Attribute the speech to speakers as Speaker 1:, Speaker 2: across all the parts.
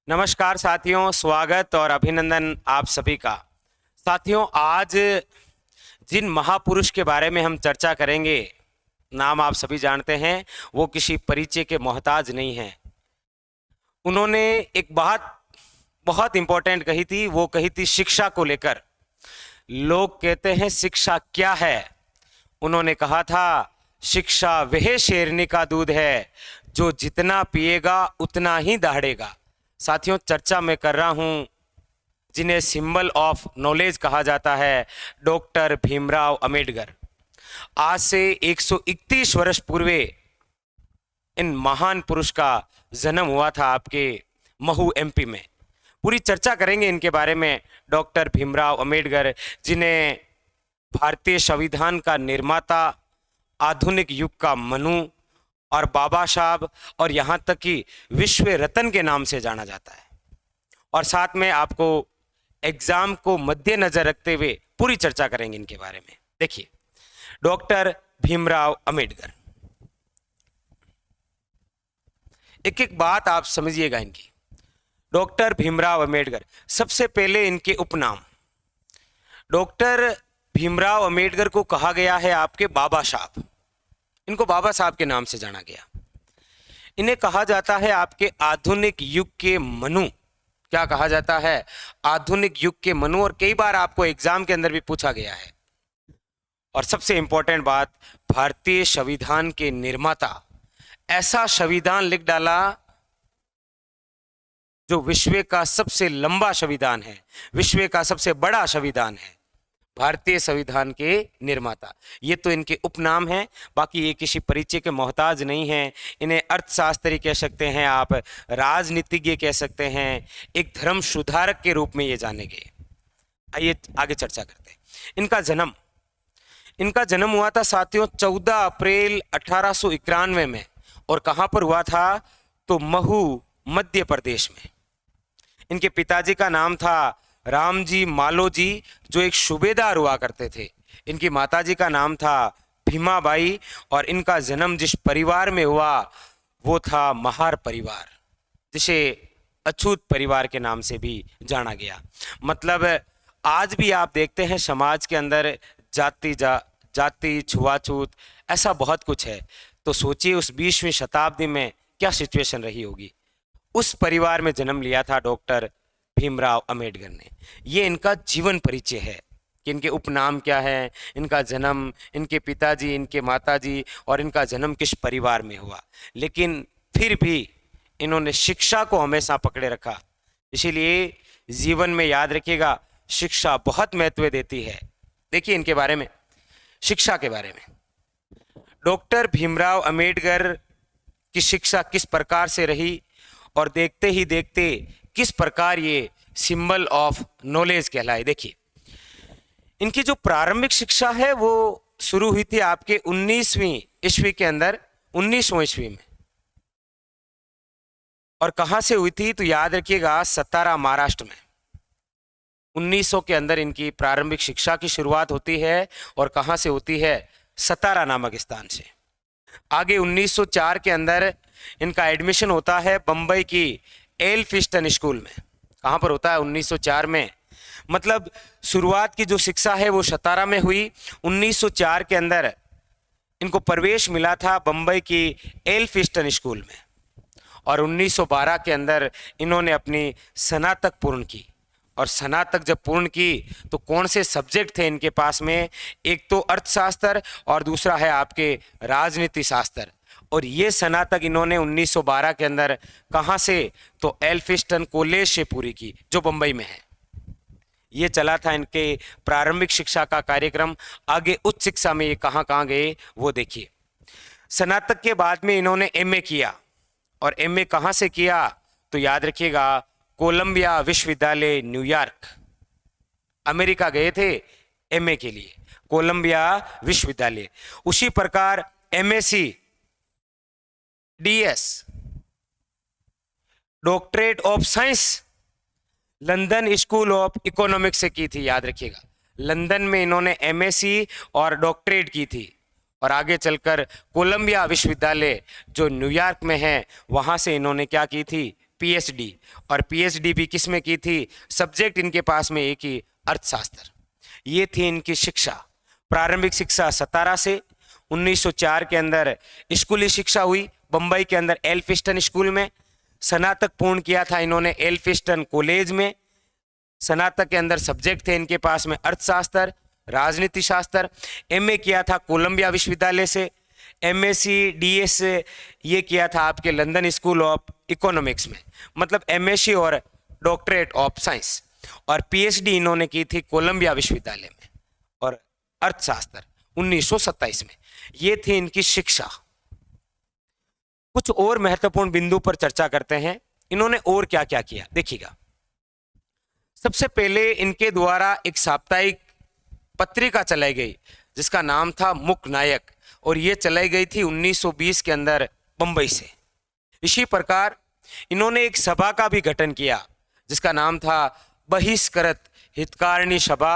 Speaker 1: नमस्कार साथियों, स्वागत और अभिनंदन आप सभी का। साथियों, आज जिन महापुरुष के बारे में हम चर्चा करेंगे, नाम आप सभी जानते हैं। वो किसी परिचय के मोहताज नहीं हैं। उन्होंने एक बात बहुत इंपॉर्टेंट कही थी। वो कही थी शिक्षा को लेकर। लोग कहते हैं शिक्षा क्या है। उन्होंने कहा था शिक्षा वह शेरनी का दूध है जो जितना पिएगा उतना ही दहाड़ेगा। साथियों, चर्चा मैं कर रहा हूं जिन्हें सिंबल ऑफ नॉलेज कहा जाता है, डॉक्टर भीमराव अंबेडकर। आज से 131 वर्ष पूर्व इन महान पुरुष का जन्म हुआ था आपके महू एमपी में। पूरी चर्चा करेंगे इनके बारे में। डॉक्टर भीमराव अंबेडकर, जिन्हें भारतीय संविधान का निर्माता, आधुनिक युग का मनु और बाबा साहब और यहाँ तक कि विश्व रत्न के नाम से जाना जाता है। और साथ में आपको एग्जाम को मद्देनजर रखते हुए पूरी चर्चा करेंगे इनके बारे में। देखिए, डॉक्टर भीमराव अंबेडकर, एक एक बात आप समझिएगा इनकी। डॉक्टर भीमराव अंबेडकर, सबसे पहले इनके उपनाम। डॉक्टर भीमराव अंबेडकर को कहा गया है आपके बाबा साहब। इनको बाबा साहब के नाम से जाना गया। इन्हें कहा जाता है आपके आधुनिक युग के मनु। क्या कहा जाता है? आधुनिक युग के मनु। और कई बार आपको एग्जाम के अंदर भी पूछा गया है। और सबसे इंपॉर्टेंट बात, भारतीय संविधान के निर्माता। ऐसा संविधान लिख डाला जो विश्व का सबसे लंबा संविधान है, विश्व का सबसे बड़ा संविधान है। भारतीय संविधान के निर्माता, ये तो इनके उपनाम हैं। बाकी ये किसी परिचय के मोहताज नहीं हैं। इन्हें अर्थशास्त्री कह सकते हैं, आप राजनीतिज्ञ कह सकते हैं, एक धर्म सुधारक के रूप में ये जाने गए। आइए आगे चर्चा करते हैं। इनका जन्म हुआ था साथियों 14 अप्रैल 1891 में। और कहाँ पर हुआ था? तो महू, मध्य प्रदेश में। इनके पिताजी का नाम था रामजी मालोजी, जो एक सूबेदार हुआ करते थे। इनकी माताजी का नाम था भीमाबाई। और इनका जन्म जिस परिवार में हुआ वो था महार परिवार, जिसे अछूत परिवार के नाम से भी जाना गया। मतलब आज भी आप देखते हैं समाज के अंदर जाति छुआछूत, ऐसा बहुत कुछ है। तो सोचिए उस 20वीं शताब्दी में क्या सिचुएशन रही होगी। उस परिवार में जन्म लिया था डॉक्टर भीमराव अंबेडकर ने। ये इनका जीवन परिचय है कि इनके उपनाम क्या है, इनका जन्म, इनके पिताजी, इनके माताजी और इनका जन्म किस परिवार में हुआ। लेकिन फिर भी इन्होंने शिक्षा को हमेशा पकड़े रखा। इसीलिए जीवन में याद रखिएगा, शिक्षा बहुत महत्व देती है। देखिए इनके बारे में, शिक्षा के बारे में। डॉक्टर भीमराव अंबेडकर की शिक्षा किस प्रकार से रही और देखते ही देखते किस प्रकार ये सिंबल ऑफ नॉलेज कहलाए। देखिए, इनकी जो प्रारंभिक शिक्षा है वो शुरू हुई थी आपके 19वीं ईस्वी के अंदर, 19वीं ईस्वी में। और कहां से हुई थी? तो याद रखिएगा, सतारा, महाराष्ट्र में। 1900 के अंदर इनकी प्रारंभिक शिक्षा की शुरुआत होती है। और कहां से होती है? सतारा नामक स्थान से। आगे 1904 के अंदर इनका एडमिशन होता है बंबई की एल्फिंस्टन स्कूल में। कहां पर होता है? 1904 में। मतलब शुरुआत की जो शिक्षा है वो सतारा में हुई। 1904 के अंदर इनको प्रवेश मिला था बंबई की एल्फिंस्टन स्कूल में। और 1912 के अंदर इन्होंने अपनी स्नातक पूर्ण की। और स्नातक जब पूर्ण की तो कौन से सब्जेक्ट थे इनके पास में? एक तो अर्थशास्त्र और दूसरा है आपके राजनीति शास्त्र। और ये स्नातक इन्होंने 1912 के अंदर कहाँ से? तो एल्फिंस्टन कॉलेज से पूरी की, जो बंबई में है। ये चला था इनके प्रारंभिक शिक्षा का कार्यक्रम। आगे उच्च शिक्षा में ये कहाँ कहाँ गए वो देखिए। स्नातक के बाद में इन्होंने एमए किया। और एमए कहाँ से किया? तो याद रखिएगा, कोलंबिया विश्वविद्यालय, न्यूयॉर्क, अमेरिका गए थे एमए के लिए, कोलंबिया विश्वविद्यालय। उसी प्रकार MSc DS, doctorate of science, London school of economics से की थी। याद रखिएगा, लंदन में इन्होंने एमएससी और डॉक्टरेट की थी। और आगे चलकर कोलंबिया विश्वविद्यालय जो न्यूयॉर्क में है, वहां से इन्होंने क्या की थी? पीएचडी, और पीएचडी भी किस में की थी? सब्जेक्ट इनके पास में एक ही, अर्थशास्त्र। ये थी इनकी शिक्षा। प्रारंभिक शिक्षा 17 से 1904 के अंदर स्कूली शिक्षा हुई बंबई के अंदर एल्फिस्टन स्कूल में। स्नातक पूर्ण किया था इन्होंने एल्फिस्टन कॉलेज में। स्नातक के अंदर सब्जेक्ट थे इनके पास में अर्थशास्त्र, राजनीति शास्त्र। एमए किया था कोलंबिया विश्वविद्यालय से। एमएससी डीएस ये किया था आपके लंदन स्कूल ऑफ इकोनॉमिक्स में, मतलब एमएससी और डॉक्टरेट ऑफ साइंस। और पीएचडी इन्होंने की थी कोलंबिया विश्वविद्यालय में, और अर्थशास्त्र 1927 में। ये थी इनकी शिक्षा। कुछ और महत्वपूर्ण बिंदु पर चर्चा करते हैं, इन्होंने और क्या क्या किया देखिएगा। सबसे पहले इनके द्वारा एक साप्ताहिक पत्रिका चलाई गई जिसका नाम था मुक नायक, और ये चलाई गई थी 1920 के अंदर बंबई से। इसी प्रकार इन्होंने एक सभा का भी गठन किया जिसका नाम था बहिष्कृत हितकारिणी सभा,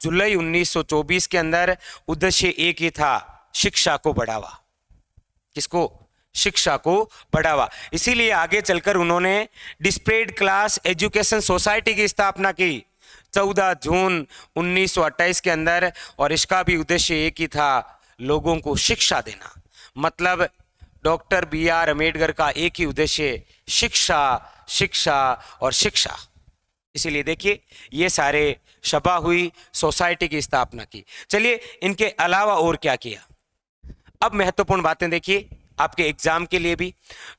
Speaker 1: जुलाई 1924 के अंदर। उद्देश्य एक ही था, शिक्षा को बढ़ावा। किसको? शिक्षा को बढ़ावा। इसीलिए आगे चलकर उन्होंने डिस्प्रेड क्लास एजुकेशन सोसाइटी की स्थापना की 14 जून 1928 के अंदर, और इसका भी उद्देश्य एक ही था, लोगों को शिक्षा देना। मतलब डॉक्टर बी.आर. अम्बेडकर का एक ही उद्देश्य, शिक्षा, शिक्षा और शिक्षा। इसीलिए देखिए ये सारे सभा हुई, सोसाइटी की स्थापना की। चलिए इनके अलावा और क्या किया। अब महत्वपूर्ण बातें देखिए आपके एग्जाम के लिए भी।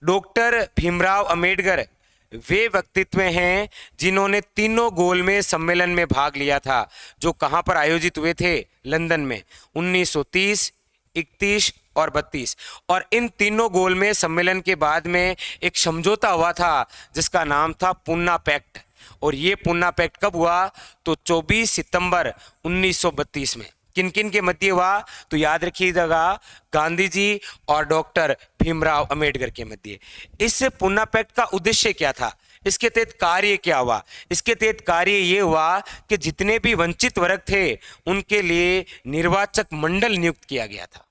Speaker 1: डॉक्टर भीमराव अंबेडकर वे व्यक्तित्व हैं जिन्होंने तीनों गोलमेज सम्मेलन में भाग लिया था, जो कहां पर आयोजित हुए थे? लंदन में 1930, 31 और 32। और इन तीनों गोलमेज सम्मेलन के बाद में एक समझौता हुआ था जिसका नाम था पूना पैक्ट। और ये पूना पैक्ट कब हुआ? तो 24 सितंबर 1932 में। किन किन के मध्य हुआ? तो याद रखिएगा, गांधी जी और डॉक्टर भीमराव अंबेडकर के मध्य। इस पूना पैक्ट का उद्देश्य क्या था? इसके तहत कार्य क्या हुआ? इसके तहत कार्य ये हुआ कि जितने भी वंचित वर्ग थे उनके लिए निर्वाचक मंडल नियुक्त किया गया था।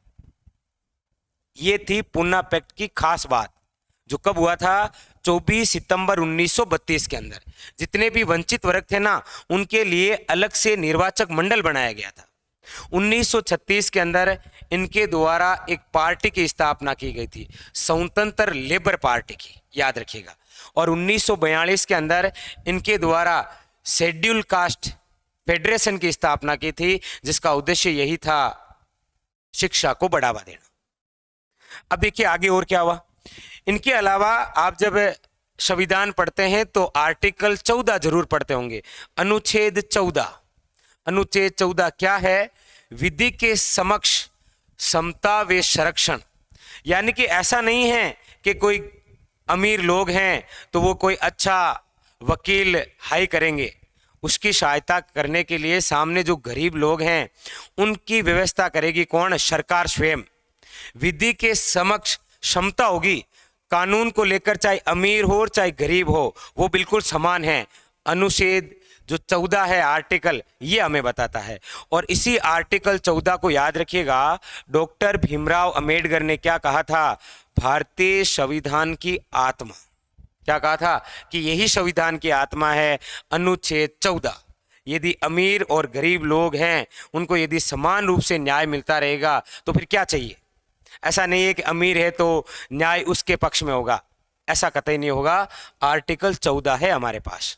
Speaker 1: ये थी पूना पैक्ट की खास बात, जो कब हुआ था? 24 सितंबर 1932 के अंदर। जितने भी वंचित वर्ग थे ना, उनके लिए अलग से निर्वाचक मंडल बनाया गया था। 1936 के अंदर इनके द्वारा एक पार्टी की स्थापना की गई थी, स्वतंत्र लेबर पार्टी की, याद रखिएगा। और 1942 के अंदर इनके द्वारा शेड्यूल कास्ट फेडरेशन की स्थापना की थी, जिसका उद्देश्य यही था, शिक्षा को बढ़ावा देना। अब देखिए आगे और क्या हुआ। इनके अलावा आप जब संविधान पढ़ते हैं तो आर्टिकल 14 जरूर पढ़ते होंगे। अनुच्छेद 14। अनुच्छेद 14 क्या है? विधि के समक्ष समता व संरक्षण। यानी कि ऐसा नहीं है कि कोई अमीर लोग हैं तो वो कोई अच्छा वकील हाई करेंगे, उसकी सहायता करने के लिए सामने जो गरीब लोग हैं उनकी व्यवस्था करेगी कौन? सरकार स्वयं। विधि के समक्ष समता होगी, कानून को लेकर चाहे अमीर हो चाहे गरीब हो वो बिल्कुल समान है। अनुच्छेद जो 14 है आर्टिकल, ये हमें बताता है। और इसी आर्टिकल 14 को याद रखिएगा, डॉक्टर भीमराव अंबेडकर ने क्या कहा था? भारतीय संविधान की आत्मा। क्या कहा था? कि यही संविधान की आत्मा है, अनुच्छेद 14। यदि अमीर और गरीब लोग हैं उनको यदि समान रूप से न्याय मिलता रहेगा तो फिर क्या चाहिए? ऐसा नहीं है कि अमीर है तो न्याय उसके पक्ष में होगा, ऐसा कतई नहीं होगा। आर्टिकल 14 है हमारे पास।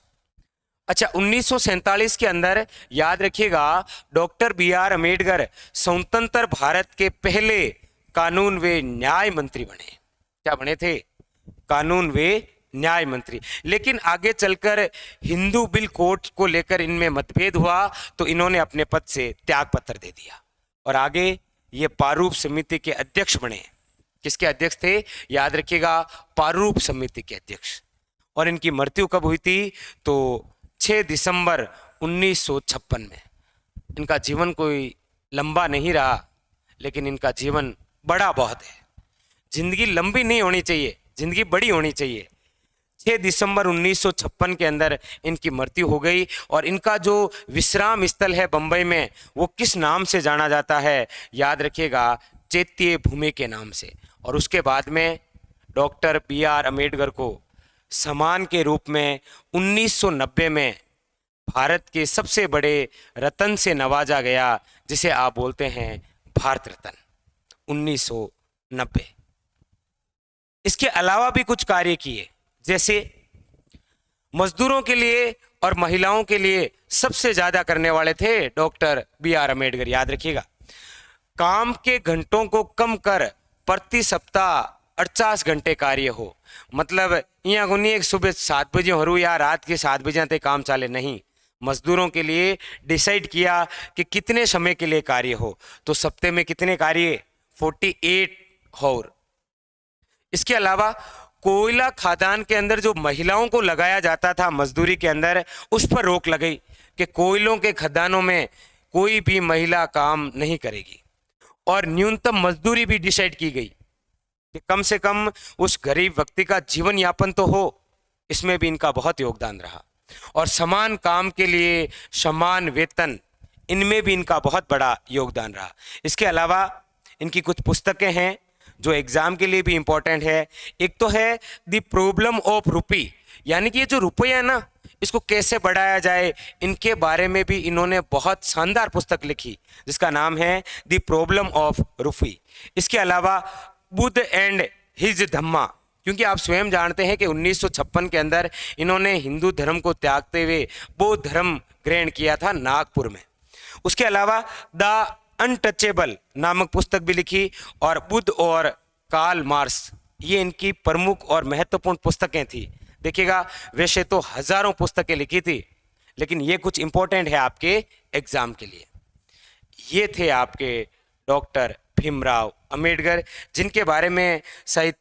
Speaker 1: अच्छा, 1947 के अंदर याद रखिएगा, डॉक्टर बी.आर. अम्बेडकर स्वतंत्र भारत के पहले कानून व न्याय मंत्री बने। क्या बने थे? कानून व न्याय मंत्री। लेकिन आगे चलकर हिंदू बिल कोड को लेकर इनमें मतभेद हुआ तो इन्होंने अपने पद से त्याग पत्र दे दिया और आगे ये प्रारूप समिति के अध्यक्ष बने। किसके अध्यक्ष थे? याद रखिएगा, प्रारूप समिति के अध्यक्ष। और इनकी मृत्यु कब हुई थी? तो 6 दिसंबर 1956 में। इनका जीवन कोई लंबा नहीं रहा, लेकिन इनका जीवन बड़ा बहुत है। जिंदगी लंबी नहीं होनी चाहिए, जिंदगी बड़ी होनी चाहिए। 6 दिसंबर 1956 के अंदर इनकी मृत्यु हो गई। और इनका जो विश्राम स्थल है बंबई में, वो किस नाम से जाना जाता है? याद रखिएगा, चैत्य भूमि के नाम से। और उसके बाद में डॉक्टर बी.आर. अम्बेडकर को सम्मान के रूप में 1990 में भारत के सबसे बड़े रत्न से नवाजा गया, जिसे आप बोलते हैं भारत रत्न 1990। इसके अलावा भी कुछ कार्य किए, जैसे मजदूरों के लिए और महिलाओं के लिए सबसे ज्यादा करने वाले थे डॉक्टर BR अम्बेडकर। याद रखिएगा, काम के घंटों को कम कर प्रति सप्ताह 48 घंटे कार्य हो। मतलब यहाँ को नहीं एक सुबह 7 बजे हो या रात के 7 बजे तक काम चाले, नहीं। मजदूरों के लिए डिसाइड किया कि कितने समय के लिए कार्य हो, तो सप्ते में कितने कार्य, 48 होर। इसके अलावा कोयला खदान के अंदर जो महिलाओं को लगाया जाता था मजदूरी के अंदर, उस पर रोक लगाई कि कोयलों के खदानों में कोई भी महिला काम नहीं करेगी। और न्यूनतम मजदूरी भी डिसाइड की गई कि कम से कम उस गरीब व्यक्ति का जीवन यापन तो हो, इसमें भी इनका बहुत योगदान रहा। और समान काम के लिए समान वेतन, इनमें भी इनका बहुत बड़ा योगदान रहा। इसके अलावा इनकी कुछ पुस्तकें हैं जो एग्जाम के लिए भी इंपॉर्टेंट है। एक तो है द प्रॉब्लम ऑफ रुपी, यानी कि ये जो रुपया है ना, इसको कैसे बढ़ाया जाए, इनके बारे में भी इन्होंने बहुत शानदार पुस्तक लिखी, जिसका नाम है द प्रॉब्लम ऑफ रुपी। इसके अलावा बुद्ध एंड हिज धम्मा, क्योंकि आप स्वयं जानते हैं कि 1956 के अंदर इन्होंने हिंदू धर्म को त्यागते हुए बौद्ध धर्म ग्रहण किया था नागपुर में। उसके अलावा द अनटचेबल नामक पुस्तक भी लिखी, और बुद्ध और कार्ल मार्क्स, ये इनकी प्रमुख और महत्वपूर्ण पुस्तकें थी। देखिएगा, वैसे तो हजारों पुस्तकें लिखी थी, लेकिन ये कुछ इंपॉर्टेंट है आपके एग्जाम के लिए। ये थे आपके डॉक्टर भीमराव अंबेडकर, जिनके बारे में शायद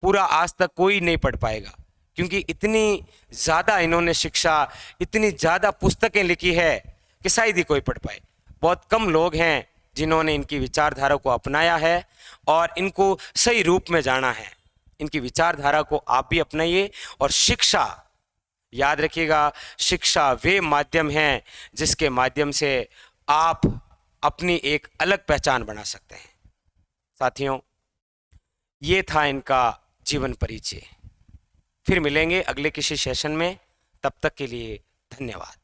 Speaker 1: पूरा आज तक कोई नहीं पढ़ पाएगा, क्योंकि इतनी ज़्यादा इन्होंने शिक्षा, इतनी ज़्यादा पुस्तकें लिखी है कि शायद ही कोई पढ़ पाए। बहुत कम लोग हैं जिन्होंने इनकी विचारधारा को अपनाया है और इनको सही रूप में जाना है। इनकी विचारधारा को आप भी अपनाइए। और शिक्षा, याद रखिएगा, शिक्षा वे माध्यम हैं जिसके माध्यम से आप अपनी एक अलग पहचान बना सकते हैं। साथियों, ये था इनका जीवन परिचय। फिर मिलेंगे अगले किसी सेशन में, तब तक के लिए धन्यवाद।